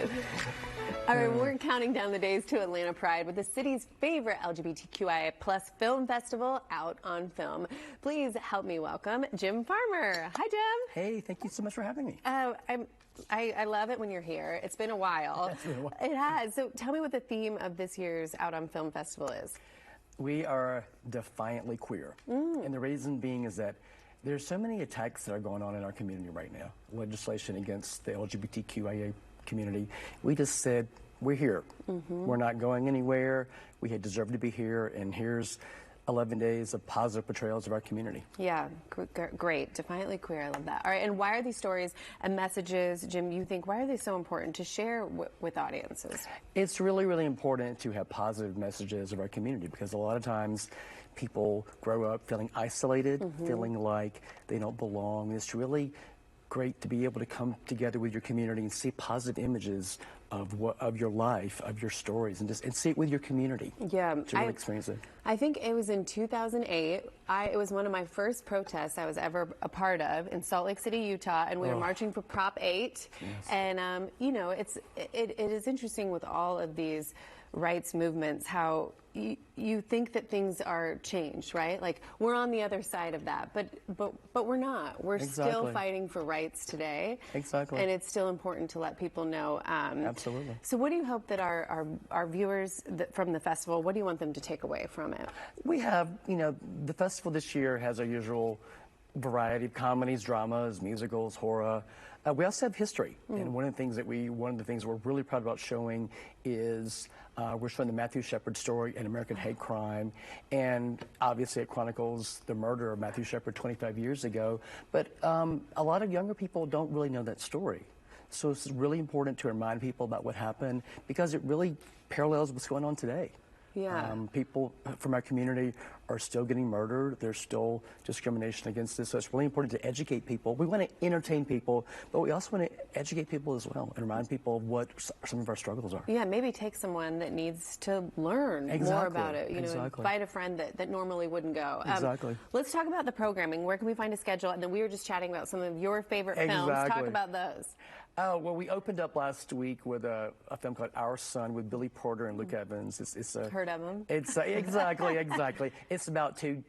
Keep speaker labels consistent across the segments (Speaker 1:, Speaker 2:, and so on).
Speaker 1: it. All right, we're counting down the days to Atlanta Pride with the city's favorite LGBTQIA plus film festival, Out on Film. Please help me welcome Jim Farmer. Hi, Jim.
Speaker 2: Hey, thank you so much for having me.
Speaker 1: I love it when you're here. It's been a while.
Speaker 2: It's been a while.
Speaker 1: It has. So tell me what the theme of this year's Out on Film festival is.
Speaker 2: We are defiantly queer. And the reason being is that there's so many attacks that are going on in our community right now. Legislation against the LGBTQIA community. We just said, we're here. We're not going anywhere. We deserve to be here, and here's 11 days of positive portrayals of our community.
Speaker 1: Yeah, great. Defiantly queer. I love that. All right, and why are these stories and messages, Jim, you think, why are they so important to share with audiences?
Speaker 2: It's really, really important to have positive messages of our community, because a lot of times people grow up feeling isolated, feeling like they don't belong. It's really great to be able to come together with your community and see positive images of your life, of your stories, and see it with your community.
Speaker 1: Yeah,
Speaker 2: to really experience it.
Speaker 1: I think it was in 2008. It was one of my first protests I was ever a part of in Salt Lake City, Utah, and we were marching for Prop 8.
Speaker 2: Yes.
Speaker 1: And you know, it is interesting with all of these rights movements how you think that things are changed, right? Like we're on the other side of that, but we're not. We're still fighting for rights today.
Speaker 2: Exactly.
Speaker 1: And it's still important to let people know.
Speaker 2: Absolutely.
Speaker 1: So what do you hope that our viewers from the festival, what do you want them to take away from it?
Speaker 2: We have, the festival this year has our usual variety of comedies, dramas, musicals, horror. We also have history, and one of the things we're really proud about showing is we're showing the Matthew Shepard story, An American Hate Crime, and obviously it chronicles the murder of Matthew Shepard 25 years ago. But a lot of younger people don't really know that story, so it's really important to remind people about what happened, because it really parallels what's going on today.
Speaker 1: Yeah.
Speaker 2: People from our community are still getting murdered. There's still discrimination against this. So it's really important to educate people. We want to entertain people, but we also want to educate people as well and remind people of what some of our struggles are.
Speaker 1: Yeah, maybe take someone that needs to learn more about it. Invite a friend that normally wouldn't go.
Speaker 2: Exactly.
Speaker 1: Let's talk about the programming. Where can we find a schedule? And then we were just chatting about some of your favorite films. Talk about those.
Speaker 2: Oh, well, we opened up last week with a film called Our Son with Billy Porter and Luke Evans. It's
Speaker 1: heard of him.
Speaker 2: It's exactly. It's about two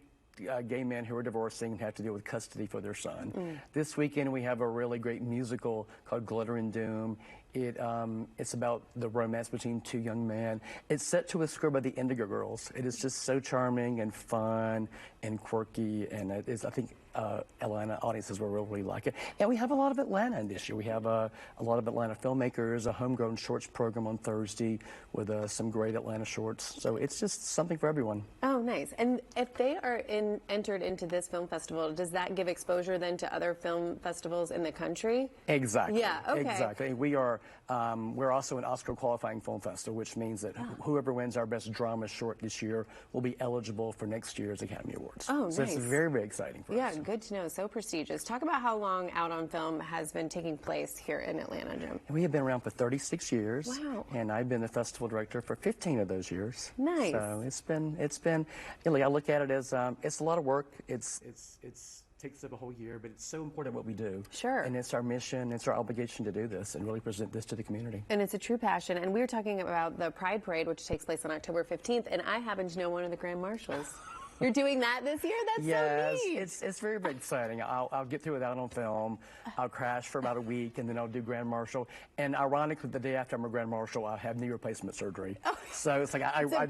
Speaker 2: gay men who are divorcing and have to deal with custody for their son. This weekend we have a really great musical called Glitter and Doom. It's about the romance between two young men. It's set to a score by the Indigo Girls. It is just so charming and fun and quirky, and I think Atlanta audiences will really like it. And we have a lot of Atlanta in this year. We have a lot of Atlanta filmmakers, a homegrown shorts program on Thursday with some great Atlanta shorts. So it's just something for everyone.
Speaker 1: Oh, nice. And if they are entered into this film festival, does that give exposure then to other film festivals in the country?
Speaker 2: Exactly.
Speaker 1: Yeah, okay.
Speaker 2: Exactly. We're also an Oscar qualifying film festival, which means that whoever wins our best drama short this year will be eligible for next year's Academy Awards.
Speaker 1: Oh, nice.
Speaker 2: So it's very, very exciting for us.
Speaker 1: Yeah, good to know. So prestigious. Talk about how long Out on Film has been taking place here in Atlanta, Jim.
Speaker 2: We have been around for 36 years.
Speaker 1: Wow.
Speaker 2: And I've been the festival director for 15 of those years.
Speaker 1: Nice.
Speaker 2: So it's been, I look at it as, it's a lot of work. It's takes up a whole year, but it's so important what we do.
Speaker 1: Sure.
Speaker 2: And it's our mission, it's our obligation to do this and really present this to the community.
Speaker 1: And it's a true passion. And we were talking about the Pride Parade, which takes place on October 15th, and I happen to know one of the Grand Marshals. You're doing that this year? That's so neat.
Speaker 2: It's very, very exciting. I'll get through it Out on Film. I'll crash for about a week, and then I'll do Grand Marshal. And ironically, the day after I'm a Grand Marshal, I have knee replacement surgery. Oh. So it's like
Speaker 1: it's a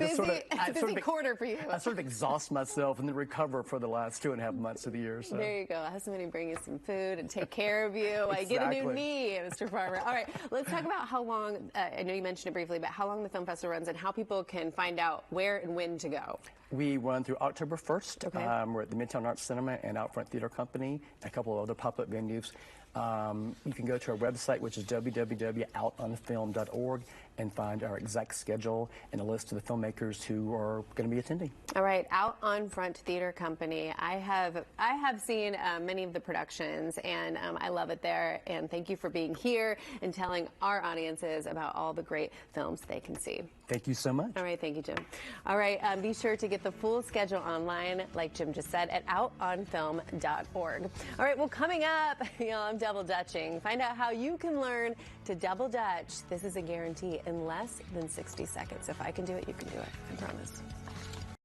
Speaker 1: busy quarter for you.
Speaker 2: I sort of exhaust myself and then recover for the last 2.5 months of the year. So.
Speaker 1: There you go. I have somebody bring you some food and take care of you. I get a new knee, Mr. Farmer. All right, let's talk about how long, I know you mentioned it briefly, but how long the film festival runs and how people can find out where and when to go.
Speaker 2: We run through October 1st.
Speaker 1: Okay.
Speaker 2: We're at the Midtown Arts Cinema and Outfront Theater Company, and a couple of other pop-up venues. You can go to our website, which is www.outonfilm.org, and find our exact schedule and a list of the filmmakers who are going to be attending.
Speaker 1: All right, Out on Front Theater Company. I have seen many of the productions, and I love it there. And thank you for being here and telling our audiences about all the great films they can see.
Speaker 2: Thank you so much.
Speaker 1: All right, thank you, Jim. All right, be sure to get the full schedule online, like Jim just said, at outonfilm.org. All right, well, coming up, I'm double dutching. Find out how you can learn to double dutch. This is a guarantee in less than 60 seconds. If I can do it, you can do it. I promise.